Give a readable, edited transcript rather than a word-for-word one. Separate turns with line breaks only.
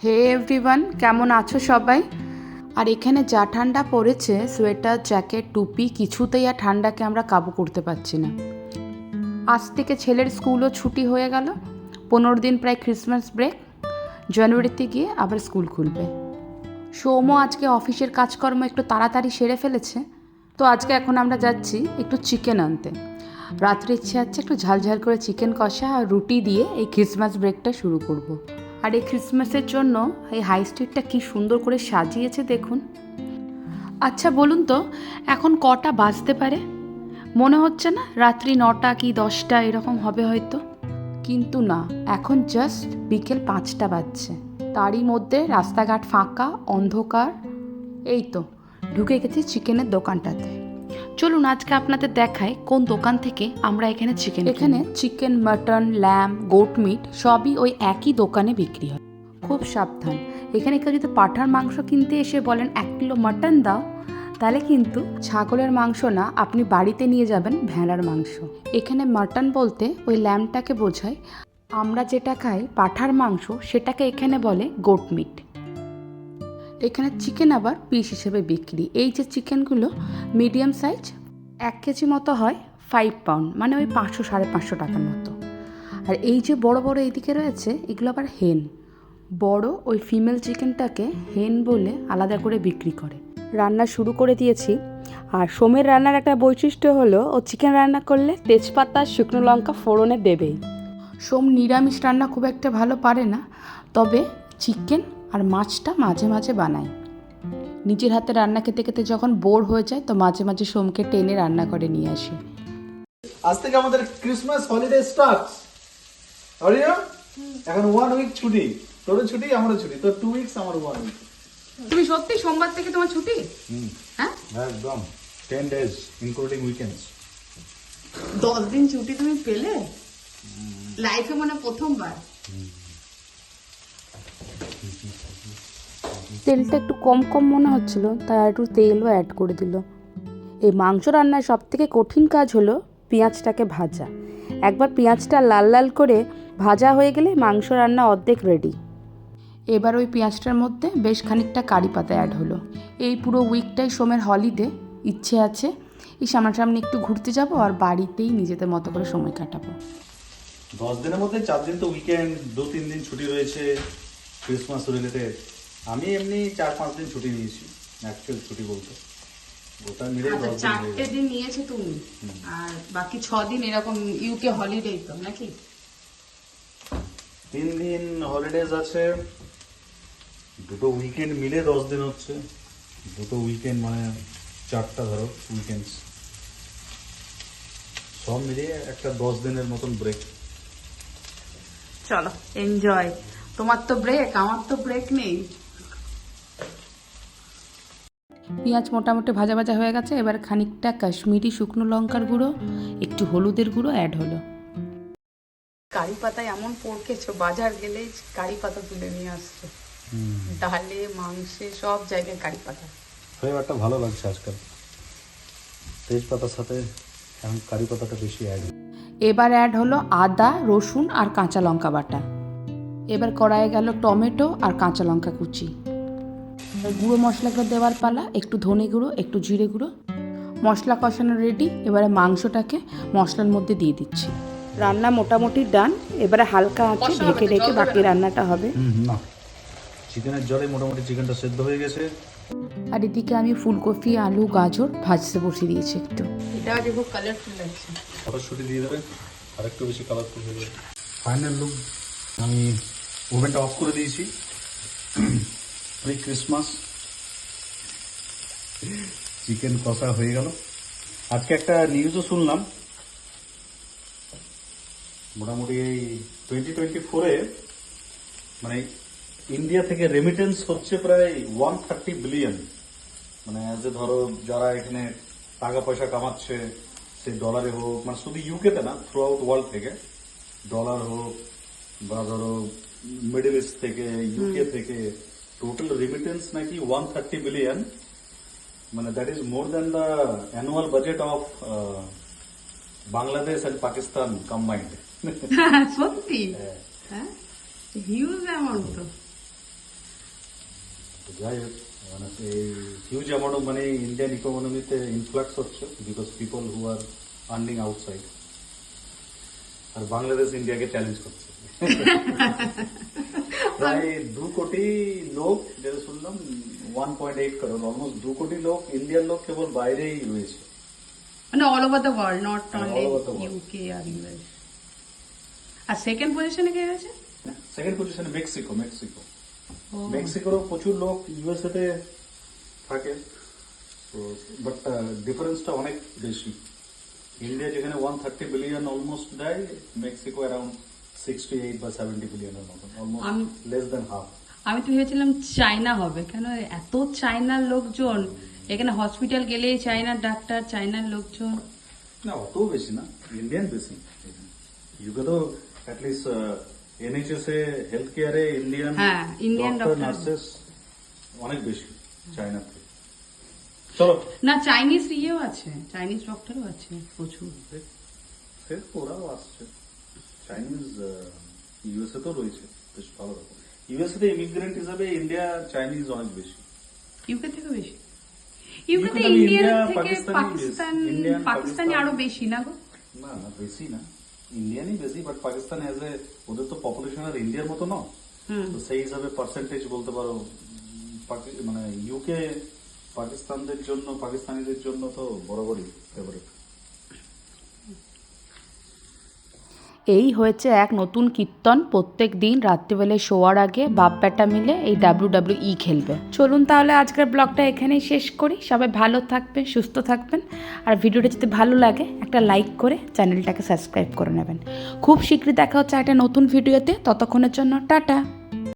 হে everyone, কেমন আছো সবাই? আর এখানে যা ঠান্ডা পড়েছে, সোয়েটার, জ্যাকেট, টুপি কিছুতেই আর ঠান্ডাকে আমরা কাবু করতে পারছি না। আজ থেকে ছেলের স্কুলও ছুটি হয়ে গেল। 15 দিন প্রায় ক্রিসমাস ব্রেক। জানুয়ারিতে গিয়ে আবার স্কুল খুলবে। সোমও আজকে অফিসের কাজকর্ম একটু তাড়াতাড়ি সেরে ফেলেছে, তো আজকে এখন আমরা যাচ্ছি একটু চিকেন আনতে। রাত্রে ইচ্ছে আছে একটু ঝালঝাল করে চিকেন কষা আর রুটি দিয়ে এই ক্রিসমাস ব্রেকটা শুরু করব। আর এই ক্রিসমাসের জন্য এই হাই স্ট্রিটটা কী সুন্দর করে সাজিয়েছে দেখুন। আচ্ছা বলুন তো, এখন কটা বাজতে পারে? মনে হচ্ছে না রাত্রি 9টা কি 10টা এরকম হবে হয়তো, কিন্তু না, এখন জাস্ট বিকেল 5টা বাজছে। তারই মধ্যে রাস্তাঘাট ফাঁকা, অন্ধকার। এই তো ঢুকে গেছি চিকেনের দোকানটাতে। চলুন আজকে আপনাদের দেখাই কোন দোকান থেকে আমরা এখানে chicken, mutton, lamb, goat meat সবই ওই একই দোকানে বিক্রি হয়। খুব সাবধান, এখানে কেউ যদি পাঁঠার মাংস কিনতে এসে বলেন 1 কিলো মাটন দাও, তাহলে কিন্তু ছাগলের মাংস না, আপনি বাড়িতে নিয়ে যাবেন ভেড়ার মাংস। এখানে মাটন বলতে ওই ল্যাম্পটাকে বোঝায়। আমরা যেটা খাই পাঁঠার মাংস, সেটাকে এখানে বলে গোট মিট। এখানে চিকেন আবার পিস হিসেবে বিক্রি। এই যে চিকেনগুলো মিডিয়াম সাইজ, 1 কেজি মতো হয়, 5 পাউন্ড, মানে ওই 500-550 টাকার মতো। আর এই যে বড় বড় এইদিকে রয়েছে, এগুলো আবার হেন। বড় ওই ফিমেল চিকেনটাকে হেন বলে আলাদা করে বিক্রি করে। রান্না শুরু করে দিয়েছি। আর সোমের রান্নার একটা বৈশিষ্ট্য হলো, ও চিকেন রান্না করলে তেজপাতা, শুকনো লঙ্কা ফোড়নে দেবেই। সোম নিরামিষ রান্না খুব একটা ভালো পারে না, তবে চিকেন আর মাছটা মাঝে মাঝে বানায়। নিজের হাতে রান্না খেতে খেতে যখন বোর হয়ে যায়, তো মাঝে মাঝে সোমকে টেনে রান্না করে নিয়ে আসে।
আজ থেকে আমাদের ক্রিসমাস হলিডে স্টার্টস। এখন 1 উইক ছুটি, তোর ছুটি আমারও ছুটি, তোর 2 উইকস আমার 1 উইক।
তুমি সত্যি সোমবার থেকে তোমার ছুটি? হ্যাঁ,
একদম 10 ডেজ ইনক্লুডিং উইকেন্ডস।
10 দিন ছুটি তুমি পেলে? লাইফে মানে প্রথমবার। তেলটা একটু কম কম মনে হচ্ছিল, তাই একটু তেলও অ্যাড করে দিল। এই মাংস রান্নার সব থেকে কঠিন কাজ হলো পেঁয়াজটাকে ভাজা। একবার পেঁয়াজটা লাল লাল করে ভাজা হয়ে গেলে মাংস রান্না অর্ধেক রেডি। এবার ওই পেঁয়াজটার মধ্যে বেশ খানিকটা কারি পাতা অ্যাড হলো। এই পুরো উইকটাই সোমের হলিডে। ইচ্ছে আছে এই সামনাসামনি একটু ঘুরতে যাব আর বাড়িতেই নিজেদের মতো করে সময় কাটাবো।
10 দিনের মধ্যে 4 দিন তো উইকেন্ড, 2-3 দিন ছুটি রয়েছে ক্রিসমাস রিলেটেড। আমি এমনি 4-5 দিন ছুটি নিয়েছি, অ্যাকচুয়াল ছুটি বলতে গোটা মিলে 10 দিন।
4টে দিন নিয়েছো তুমি, আর বাকি 6 দিন এরকম ইউকে হলিডে তো নাকি?
3 দিন হলিডেজ আছে, দুটো উইকেন্ড মিলে 10 দিন হচ্ছে। দুটো উইকেন্ড মানে 4টা ধরো উইকেন্ডস, সব মিলিয়ে একটা 10 দিনের মতন ব্রেক।
চলো এনজয়। তোমার তো ব্রেক, আমার তো ব্রেক নেই। পেঁয়াজ মোটামুটি ভাজা ভাজা হয়ে গেছে। এবার খানিকটা কাশ্মীরি শুকনো লঙ্কার গুঁড়ো, একটু হলুদের গুঁড়ো অ্যাড হলো। কারি পাতায় এমন পড়কেছো, বাজার গেলেই কারি পাতা তুলে নিয়ে আসছে। ডালে, মাংসে, সব জায়গায় কারি পাতা।
ফ্লেভারটা ভালো লাগছে আজকাল, তেজপাতার সাথে এখন কারি পাতাটা বেশি অ্যাড।
এবার অ্যাড হলো আদা, রসুন আর কাঁচা লঙ্কা বাটা। এবার কড়াইয়ে গেল টমেটো আর কাঁচা লঙ্কা কুচি। গুঁড়ো মশলাগুলো দেওয়ার পালা, একটু ধনে গুঁড়ো, একটু জিরে গুঁড়ো। মশলা কষানো রেডি। এবারে মাংসটাকে মশলার মধ্যে দিয়ে দিচ্ছি। রান্না মোটামুটি ডান। এবারে হালকা আঁচে ঢেকে ঢেকে বাকি রান্নাটা হবে।
না, চিকেনের জলে মোটামুটি চিকেনটা সেদ্ধ হয়ে গেছে।
আর এদিকে আমি ফুলকপি, আলু, গাজর ভাজতে বসিয়ে দিয়েছি একটু। এটা আজ খুব কালারফুল লাগছে।
কড়াইশুঁটি দিয়ে দেবে, আর একটু বেশি কালারফুল হয়ে যাবে। ফাইনাল লুক, আমি ওভেনটা অফ করে দিয়েছি। ক্রিসমাস চিকেন কষা হয়ে গেল। আজকে একটা নিউজও শুনলাম, মোটামুটি এই 2024-এ মানে ইন্ডিয়া থেকে রেমিটেন্স হচ্ছে প্রায় 130 বিলিয়ন। মানে যে ধরো যারা এখানে টাকা পয়সা কামাচ্ছে, সে ডলারে হোক, মানে শুধু ইউকেতে না, থ্রু আউট ওয়ার্ল্ড থেকে, ডলার হোক বা ধরো মিডল ইস্ট থেকে, ইউকে থেকে, টোটাল রেমিটেন্স নাকি 130 বিলিয়ন। মানে that is more than the annual budget of Bangladesh and Pakistan combined.
সত্যি? হ্যাঁ, হিউজ অ্যামাউন্ট তো।
যাই হোক মানে এই হিউজ অ্যামাউন্ট অফ মানে ইন্ডিয়ান ইকোনমিতে ইনফ্লাক্স হচ্ছে because people who are earning outside, আর বাংলাদেশ ইন্ডিয়াকে চ্যালেঞ্জ করছে। প্রায় 2 কোটি লোক, যেটা শুনলাম 1.8 করোড়, অলমোস্ট 2 কোটি লোক, ইন্ডিয়ার লোক কেবল বাইরেই রয়েছে,
মানে all over the world, not only
all over the world.
UK আর ইউএস। আর সেকেন্ড পজিশনে কে গেছে?
সেকেন্ড পজিশনে মেক্সিকো।
ও,
মেক্সিকোরও প্রচুর লোক ইউএসএ তে থাকে, তো বাট ডিফারেন্সটা অনেক বেশি। ইন্ডিয়া যেখানে 130 বিলিয়ন অলমোস্ট দেয়, মেক্সিকো অ্যারাউন্ড 68 বা 70 বিলিয়নের মতন, অলমোস্ট লেস দেন হাফ।
আমি তো ভেবেছিলাম চায়না হবে, কেন এত চায়নার লোকজন এখানে, হসপিটাল গেলেই চায়নার ডাক্তার, চায়নার লোকজন।
না অত বেশি না, ইন্ডিয়ান বেশি। ইউকে তো অ্যাটলিস্ট এনএইচএস এ হেলথ কেয়ারে ইন্ডিয়ান
হ্যাঁ, Indian
ডক্টর
doctor।
নার্সেস অনেক বেশি চায়না থেকে। চলো
না, চাইনিজ ইয়েও আছে, চাইনিজ ডক্টরও আছে প্রচুর।
সে ওরাও আসছে, চাইনিজ ইউএসএ তো রয়েছে বেশ ভালো রকম। ইউএসএ তে ইমিগ্রেন্ট হিসাবে ইন্ডিয়া চাইনিজ অনেক বেশি।
ইউকে থেকে বেশি?
ইউকে
ইউকেতে
থেকে
ইন্ডিয়ার
ইন্ডিয়া,
থেকে
পাকিস্তান, ইন্ডিয়ান,
পাকিস্তানি আরো বেশি না গো?
না না বেশি না, ইন্ডিয়ানই বেশি, বাট পাকিস্তান এজ এ, ওদের তো পপুলেশন আর ইন্ডিয়ার মতো না,
হুম।
তো সেই হিসাবে পার্সেন্টেজ বলতে পারো মানে ইউকে পাকিস্তানিদের জন্য তো বরাবরই ফেভারিট।
এই হয়েছে এক নতুন কীর্তন, প্রত্যেক দিন রাত্রিবেলায় শোয়ার আগে বাপ বেটা মিলে এই WWE খেলবে। চলুন তাহলে আজকের ব্লগটা এখানেই শেষ করি। সবাই ভালো থাকবেন, সুস্থ থাকবেন, আর ভিডিওটা যদি ভালো লাগে একটা লাইক করে চ্যানেলটাকে সাবস্ক্রাইব করে নেবেন। খুব শীঘ্রই দেখা হচ্ছে একটা নতুন ভিডিওতে, ততক্ষণের জন্য টাটা।